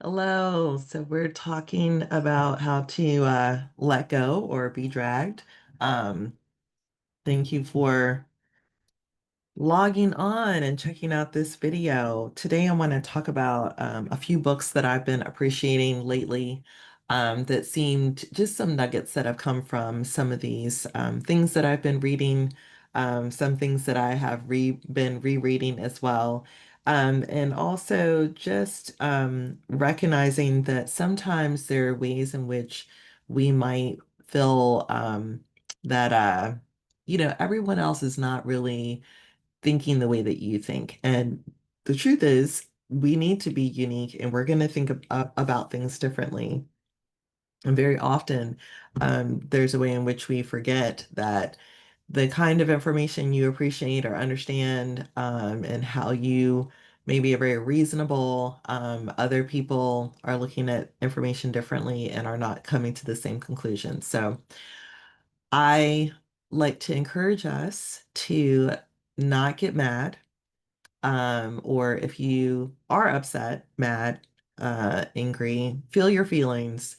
Hello. So we're talking about how to let go or be dragged. Um, thank you for logging on and checking out this video. Today I want to talk about a few books that I've been appreciating lately that seemed just some nuggets that have come from some of these things that I've been reading, some things that I have been rereading as well. And also just recognizing that sometimes there are ways in which we might feel that, everyone else is not really thinking the way that you think. And the truth is, we need to be unique and we're going to think about things differently. And very often, there's a way in which we forget that the kind of information you appreciate or understand, and how you maybe are very reasonable, other people are looking at information differently and are not coming to the same conclusion. So I like to encourage us to not get mad, or if you are upset, mad, angry, feel your feelings,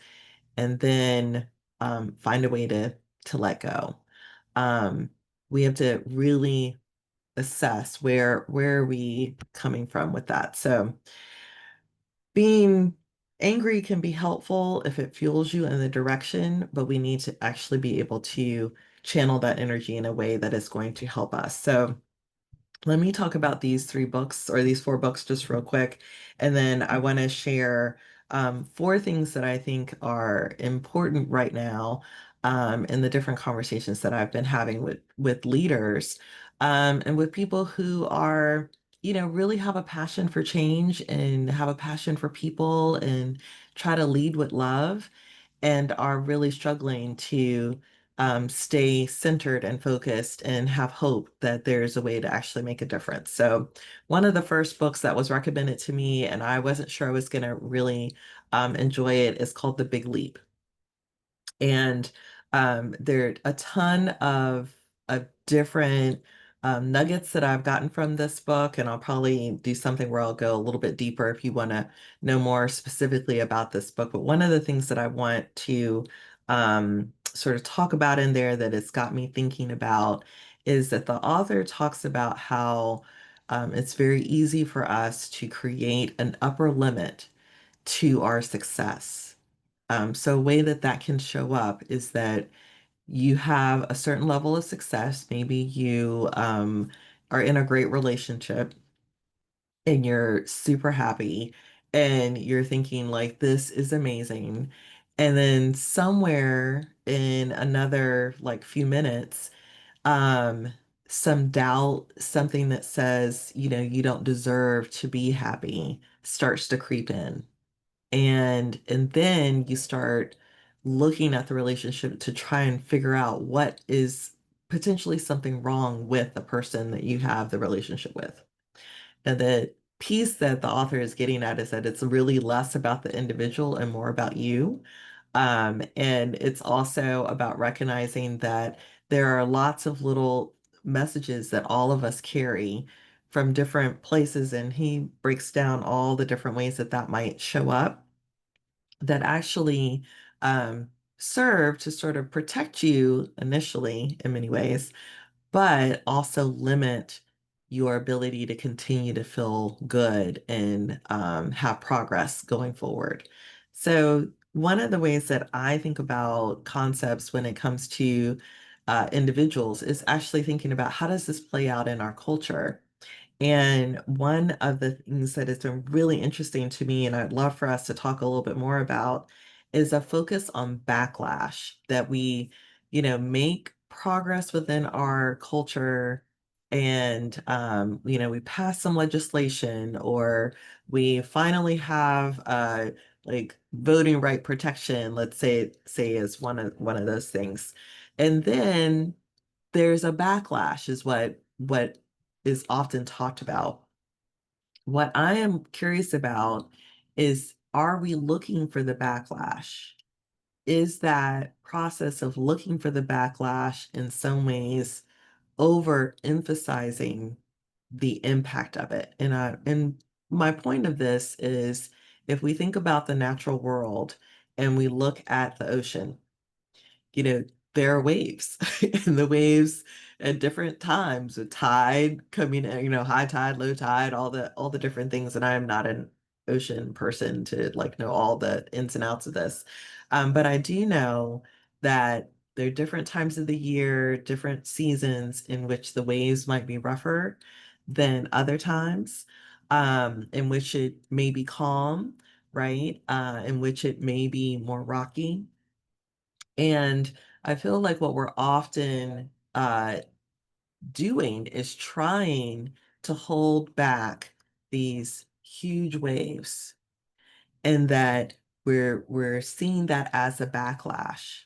and then find a way to let go. Um, we have to really assess where are we coming from with that. So being angry can be helpful if it fuels you in the direction, but we need to actually be able to channel that energy in a way that is going to help us. So let me talk about these three books or these four books just real quick. And then I want to share four things that I think are important right now, in the different conversations that I've been having with leaders, and with people who are, really have a passion for change and have a passion for people and try to lead with love and are really struggling to stay centered and focused and have hope that there's a way to actually make a difference. So, one of the first books that was recommended to me, and I wasn't sure I was going to really enjoy it, is called The Big Leap. And there are a ton of different nuggets that I've gotten from this book, and I'll probably do something where I'll go a little bit deeper if you want to know more specifically about this book. But one of the things that I want to sort of talk about in there that it's got me thinking about is that the author talks about how it's very easy for us to create an upper limit to our success. So a way that that can show up is that you have a certain level of success. Maybe you are in a great relationship and you're super happy and you're thinking like, this is amazing. And then somewhere in another like few minutes, um, some doubt, something that says, you don't deserve to be happy starts to creep in. And then you start looking at the relationship to try and figure out what is potentially something wrong with the person that you have the relationship with. And the piece that the author is getting at is that it's really less about the individual and more about you. And it's also about recognizing that there are lots of little messages that all of us carry from different places. And he breaks down all the different ways that that might show up that actually serve to sort of protect you initially in many ways, but also limit your ability to continue to feel good and have progress going forward. So, one of the ways that I think about concepts when it comes to individuals is actually thinking about how does this play out in our culture? And one of the things that has been really interesting to me, and I'd love for us to talk a little bit more about, is a focus on backlash that we, make progress within our culture and, we pass some legislation or we finally have, like voting right protection, let's say is one of those things. And then there's a backlash is what is often talked about. What I am curious about is, are we looking for the backlash? Is that process of looking for the backlash in some ways overemphasizing the impact of it? And my point of this is if we think about the natural world and we look at the ocean, you know, there are waves and the waves at different times, a tide coming in, high tide, low tide, all the different things. And I am not an ocean person to like know all the ins and outs of this. But I do know that there are different times of the year, different seasons in which the waves might be rougher than other times, in which it may be calm, right? In which it may be more rocky. And I feel like what we're often doing is trying to hold back these huge waves, and that we're seeing that as a backlash.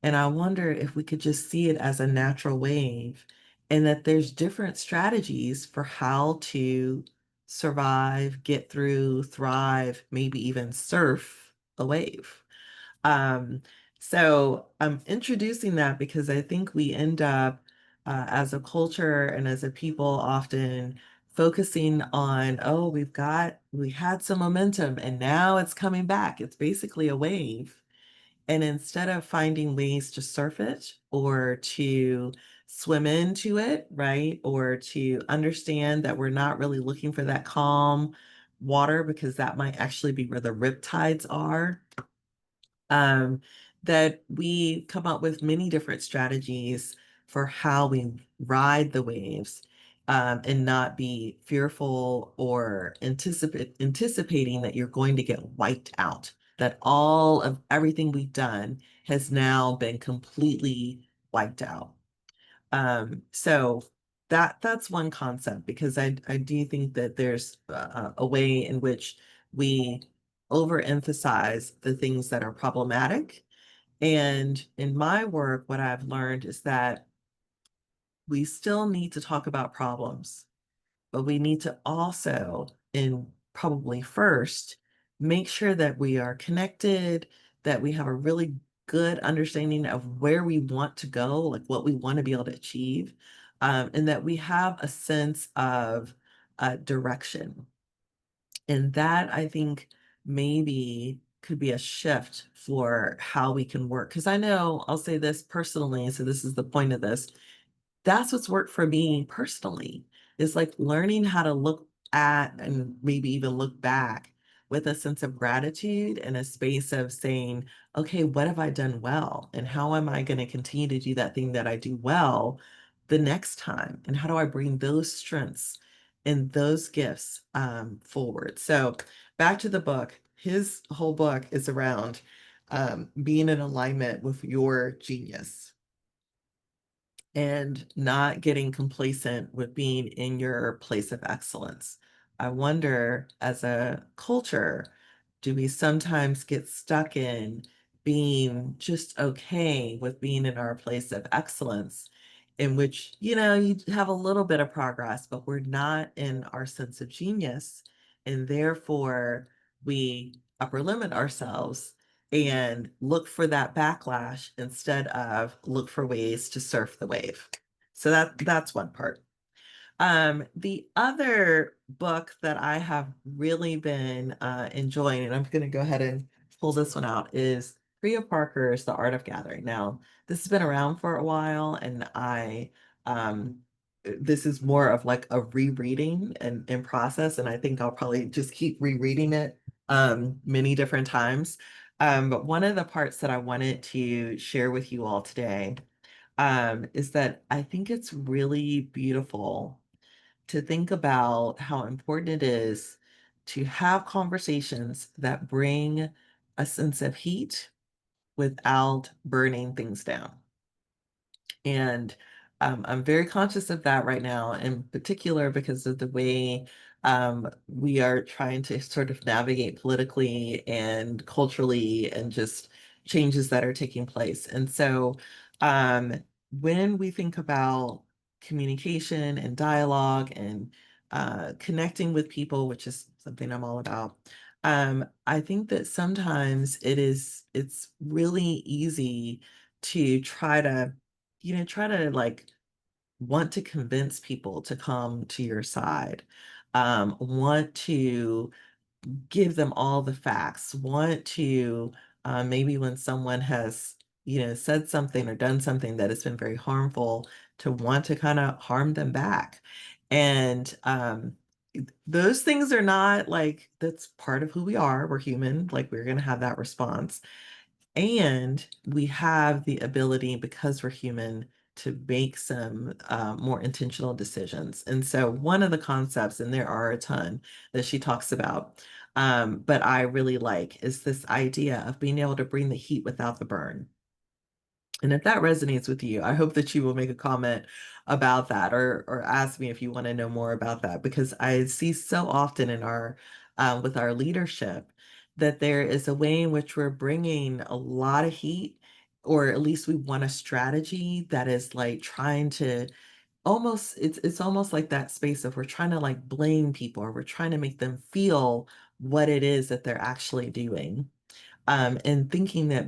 And I wonder if we could just see it as a natural wave, and that there's different strategies for how to survive, get through, thrive, maybe even surf a wave. Um, so I'm introducing that because I think we end up, as a culture and as a people, often focusing on, oh, we had some momentum and now it's coming back. It's basically a wave. And instead of finding ways to surf it or to swim into it, right? Or to understand that we're not really looking for that calm water because that might actually be where the rip tides are, um, that we come up with many different strategies for how we ride the waves, and not be fearful or anticipating that you're going to get wiped out, that all of everything we've done has now been completely wiped out. So that's one concept, because I do think that there's a way in which we overemphasize the things that are problematic. And in my work, what I've learned is that we still need to talk about problems, but we need to also, and probably first, make sure that we are connected, that we have a really good understanding of where we want to go, like what we want to be able to achieve, and that we have a sense of direction. And that, I think, maybe could be a shift for how we can work. Because I know, I'll say this personally, so this is the point of this, that's what's worked for me personally, is like learning how to look at and maybe even look back with a sense of gratitude and a space of saying, okay, what have I done well? And how am I going to continue to do that thing that I do well the next time? And how do I bring those strengths and those gifts, forward? So back to the book. His whole book is around, being in alignment with your genius and not getting complacent with being in your place of excellence. I wonder, as a culture, do we sometimes get stuck in being just okay with being in our place of excellence, in which, you have a little bit of progress, but we're not in our sense of genius. And therefore, we upper limit ourselves and look for that backlash instead of look for ways to surf the wave. So that's one part. The other book that I have really been enjoying, and I'm going to go ahead and pull this one out, is Priya Parker's The Art of Gathering. Now, this has been around for a while, and this is more of like a rereading and in process, and I think I'll probably just keep rereading it many different times. But one of the parts that I wanted to share with you all today, is that I think it's really beautiful to think about how important it is to have conversations that bring a sense of heat without burning things down. And I'm very conscious of that right now, in particular because of the way, we are trying to sort of navigate politically and culturally and just changes that are taking place. And so, um, when we think about communication and dialogue and connecting with people, which is something I'm all about, I think that sometimes it's really easy to try to like want to convince people to come to your side, want to give them all the facts, want to maybe when someone has, said something or done something that has been very harmful, to want to kind of harm them back. And those things are not like, that's part of who we are. We're human, like we're going to have that response. And we have the ability, because we're human, to make some more intentional decisions. And so, one of the concepts, and there are a ton that she talks about, but I really like, is this idea of being able to bring the heat without the burn. And if that resonates with you, I hope that you will make a comment about that, or ask me if you want to know more about that, because I see so often in our with our leadership that there is a way in which we're bringing a lot of heat, or at least we want a strategy that is like trying to almost, it's almost like that space of we're trying to like blame people, or we're trying to make them feel what it is that they're actually doing, and thinking that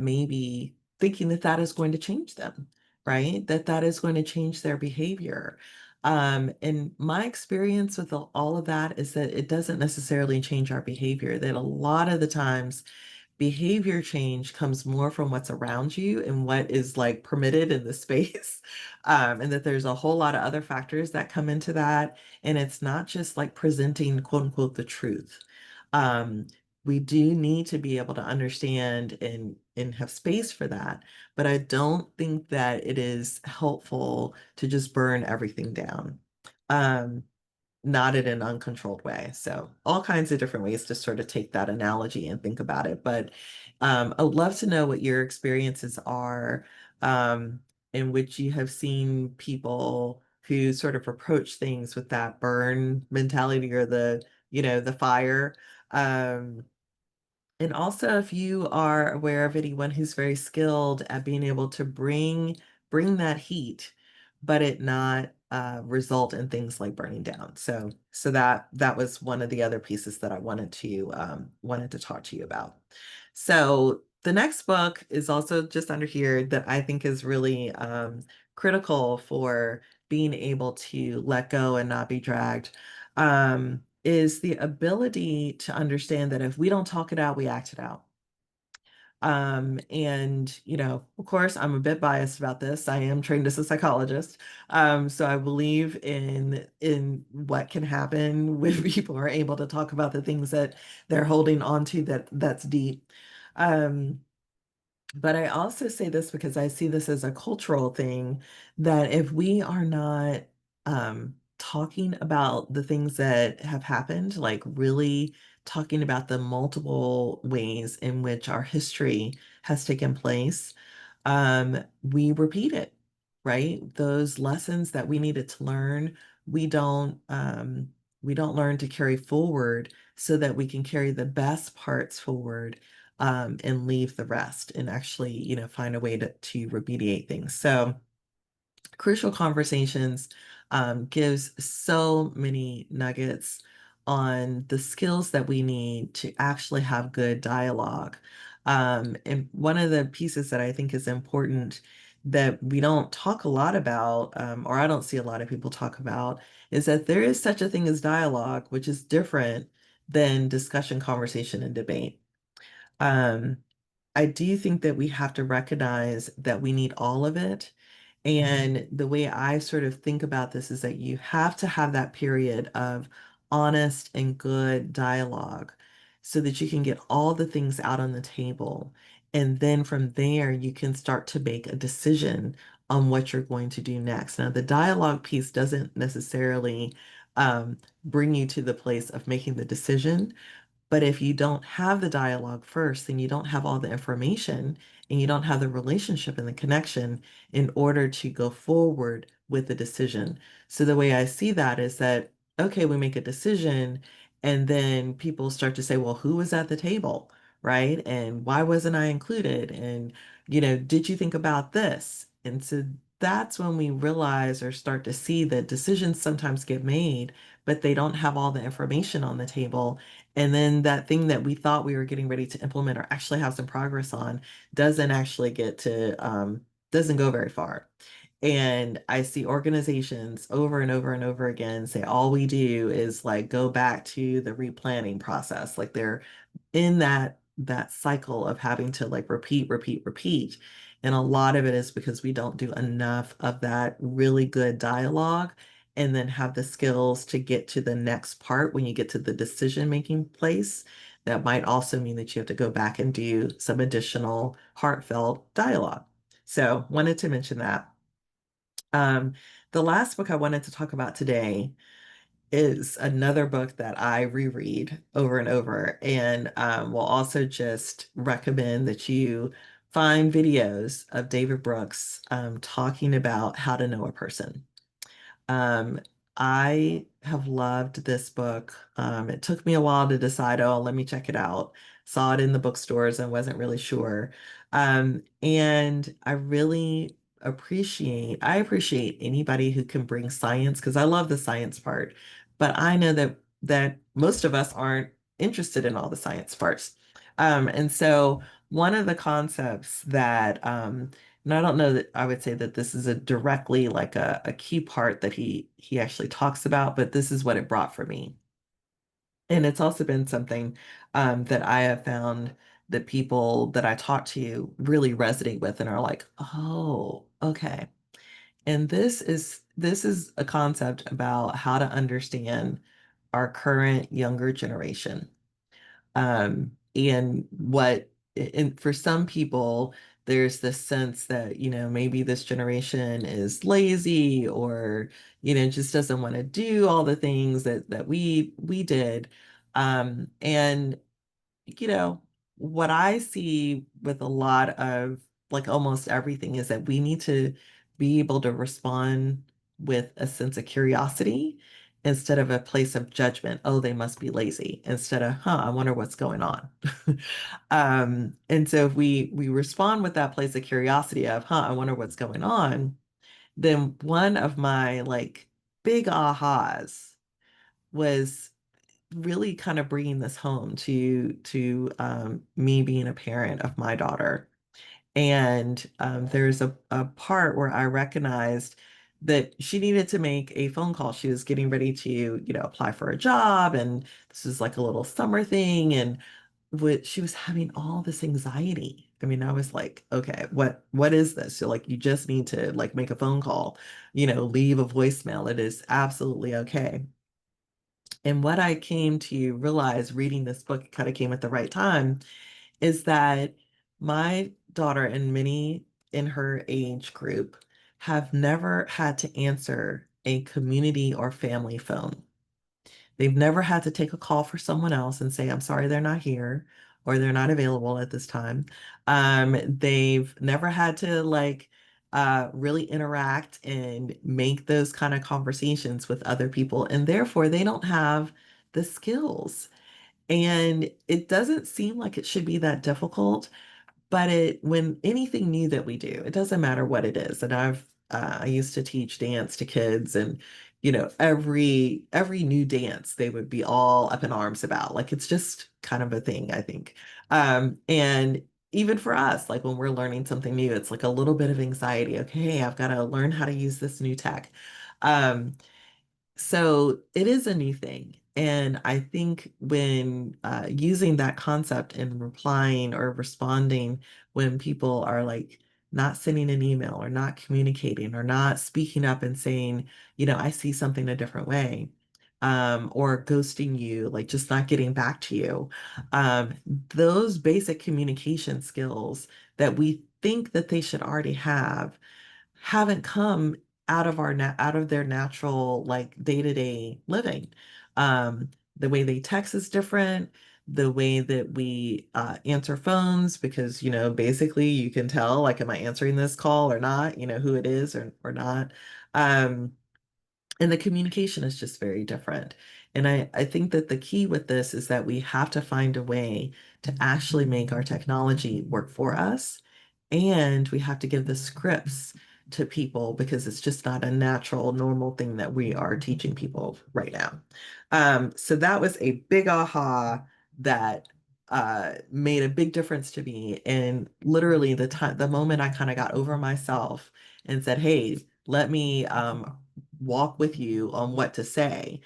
that is going to change them, right? That that is going to change their behavior. And my experience with all of that is that it doesn't necessarily change our behavior, that a lot of the times behavior change comes more from what's around you and what is like permitted in the space. And that there's a whole lot of other factors that come into that. And it's not just like presenting quote unquote the truth. Um, we do need to be able to understand and have space for that. But I don't think that it is helpful to just burn everything down. Um, Not in an uncontrolled way. So all kinds of different ways to sort of take that analogy and think about it. But I would love to know what your experiences are, in which you have seen people who sort of approach things with that burn mentality, or the fire. Um, and also, if you are aware of anyone who's very skilled at being able to bring that heat, but it not result in things like burning down. So that was one of the other pieces that I wanted to talk to you about. So the next book is also just under here that I think is really critical for being able to let go and not be dragged, is the ability to understand that if we don't talk it out, we act it out. And of course, I'm a bit biased about this. I am trained as a psychologist. So I believe in what can happen when people are able to talk about the things that they're holding on to, that's deep. Um, but I also say this because I see this as a cultural thing, that if we are not talking about the things that have happened, like really talking about the multiple ways in which our history has taken place, we repeat it, right? Those lessons that we needed to learn, we don't um, we don't learn to carry forward so that we can carry the best parts forward, and leave the rest, and actually, find a way to remediate things. So Crucial Conversations gives so many nuggets on the skills that we need to actually have good dialogue. And one of the pieces that I think is important that we don't talk a lot about, or I don't see a lot of people talk about, is that there is such a thing as dialogue, which is different than discussion, conversation, and debate. Um, I do think that we have to recognize that we need all of it. And the way I sort of think about this is that you have to have that period of honest and good dialogue so that you can get all the things out on the table. And then from there, you can start to make a decision on what you're going to do next. Now, the dialogue piece doesn't necessarily bring you to the place of making the decision, but if you don't have the dialogue first, then you don't have all the information, and you don't have the relationship and the connection in order to go forward with the decision. So the way I see that is that, okay, we make a decision, and then people start to say, well, who was at the table, right? And why wasn't I included? And, did you think about this? And so that's when we realize or start to see that decisions sometimes get made, but they don't have all the information on the table, and then that thing that we thought we were getting ready to implement or actually have some progress on doesn't actually doesn't go very far. And I see organizations over and over and over again say all we do is like go back to the replanning process. Like they're in that cycle of having to like repeat, repeat, repeat. And a lot of it is because we don't do enough of that really good dialogue and then have the skills to get to the next part when you get to the decision making place. That might also mean that you have to go back and do some additional heartfelt dialogue. So wanted to mention that. Um, the last book I wanted to talk about today is another book that I reread over and over, and will also just recommend that you find videos of David Brooks talking about how to know a person. Um, I have loved this book. It took me a while to decide, oh, let me check it out. Saw it in the bookstores and wasn't really sure. And I appreciate anybody who can bring science because I love the science part, but I know that most of us aren't interested in all the science parts. And so one of the concepts that and I don't know that I would say that this is a directly like a key part that he actually talks about, but this is what it brought for me. And it's also been something that I have found that people that I talk to really resonate with and are like, oh, okay. And this is a concept about how to understand our current younger generation. And for some people, there's this sense that, maybe this generation is lazy or, just doesn't want to do all the things that we did. And you know, what I see with a lot of like almost everything is that we need to be able to respond with a sense of curiosity instead of a place of judgment. Oh, they must be lazy. Instead of, I wonder what's going on. And so if we respond with that place of curiosity of, I wonder what's going on, then one of my like big ahas was really kind of bringing this home to me being a parent of my daughter. And there's a part where I recognized that she needed to make a phone call. She was getting ready to, apply for a job, and this was like a little summer thing, and she was having all this anxiety. I mean, I was like, okay, what is this? So like you just need to like make a phone call, leave a voicemail. It is absolutely okay. And what I came to realize reading this book kind of came at the right time is that my daughter and many in her age group have never had to answer a community or family phone. They've never had to take a call for someone else and say, I'm sorry they're not here or they're not available at this time. They've never had to like really interact and make those kind of conversations with other people. And therefore, they don't have the skills. And it doesn't seem like it should be that difficult. But when anything new that we do, it doesn't matter what it is. And I used to teach dance to kids, and every new dance they would be all up in arms about. Like it's just kind of a thing, I think. And even for us, like when we're learning something new, it's like a little bit of anxiety. Okay, I've got to learn how to use this new tech. Um, so it is a new thing. And I think when using that concept and replying or responding when people are like not sending an email or not communicating or not speaking up and saying, I see something a different way, or ghosting you, like just not getting back to you, those basic communication skills that we think that they should already have haven't come out of their natural like day-to-day living. The way they text is different, the way that we answer phones, because basically you can tell like, am I answering this call or not, who it is or not. Um, and the communication is just very different. And I think that the key with this is that we have to find a way to actually make our technology work for us. And we have to give the scripts to people because it's just not a natural, normal thing that we are teaching people right now. So that was a big aha that made a big difference to me. And literally the moment I kind of got over myself and said, hey, let me walk with you on what to say.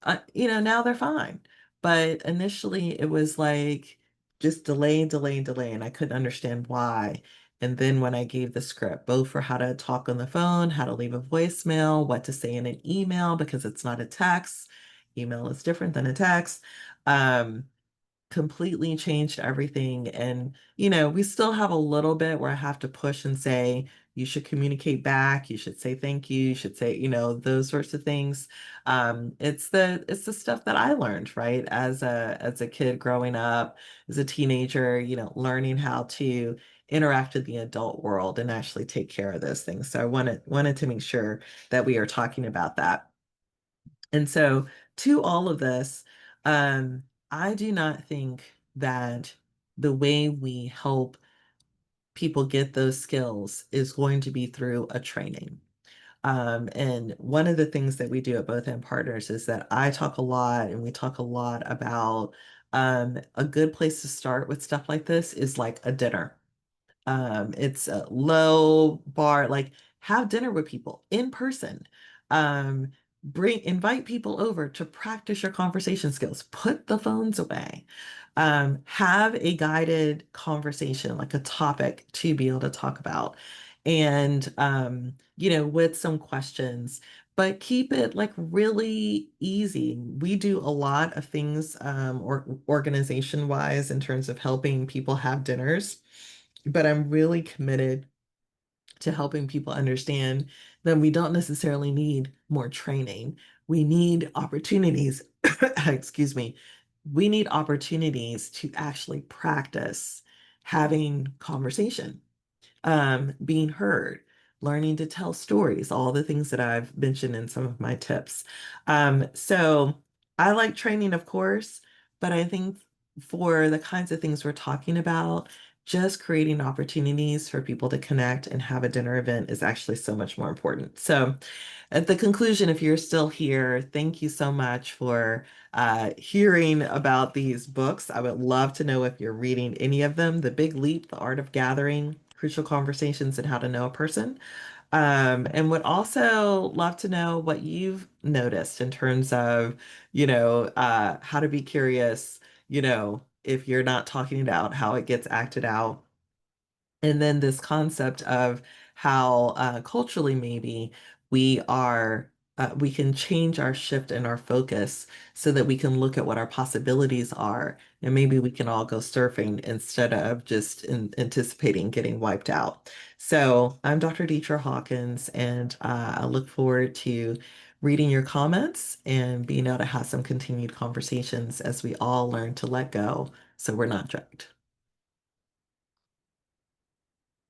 Now they're fine. But initially it was like just delay, delay, delay, and I couldn't understand why. And then when I gave the script, both for how to talk on the phone, how to leave a voicemail, what to say in an email, because it's not a text. Email is different than a text. Um, Completely changed everything. And, we still have a little bit where I have to push and say, you should communicate back, you should say thank you, you should say, those sorts of things. It's the stuff that I learned, right? As a kid growing up, as a teenager, learning how to interact with the adult world and actually take care of those things. So I wanted to make sure that we are talking about that. And so, to all of this, I do not think that the way we help people get those skills is going to be through a training. And one of the things that we do at Both End Partners is that I talk a lot and we talk a lot about a good place to start with stuff like this is like a dinner. It's a low bar, like have dinner with people in person. Invite people over to practice your conversation skills. Put the phones away. Have a guided conversation, like a topic to be able to talk about. And with some questions, but keep it like really easy. We do a lot of things or organization wise in terms of helping people have dinners, but I'm really committed to helping people understand that we don't necessarily need more training. We need opportunities, excuse me, we need opportunities to actually practice having conversation, being heard, learning to tell stories, all the things that I've mentioned in some of my tips. So I like training, of course, but I think for the kinds of things we're talking about, just creating opportunities for people to connect and have a dinner event is actually so much more important. So at the conclusion, if you're still here, thank you so much for hearing about these books. I would love to know if you're reading any of them. The Big Leap, The Art of Gathering, Crucial Conversations, and How to Know a Person. And would also love to know what you've noticed in terms of, how to be curious, if you're not talking it out, how it gets acted out, and then this concept of how culturally maybe we can change our shift and our focus so that we can look at what our possibilities are, and maybe we can all go surfing instead of just anticipating getting wiped out. So I'm Dr. Dietra Hawkins, and I look forward to reading your comments and being able to have some continued conversations as we all learn to let go so we're not dragged.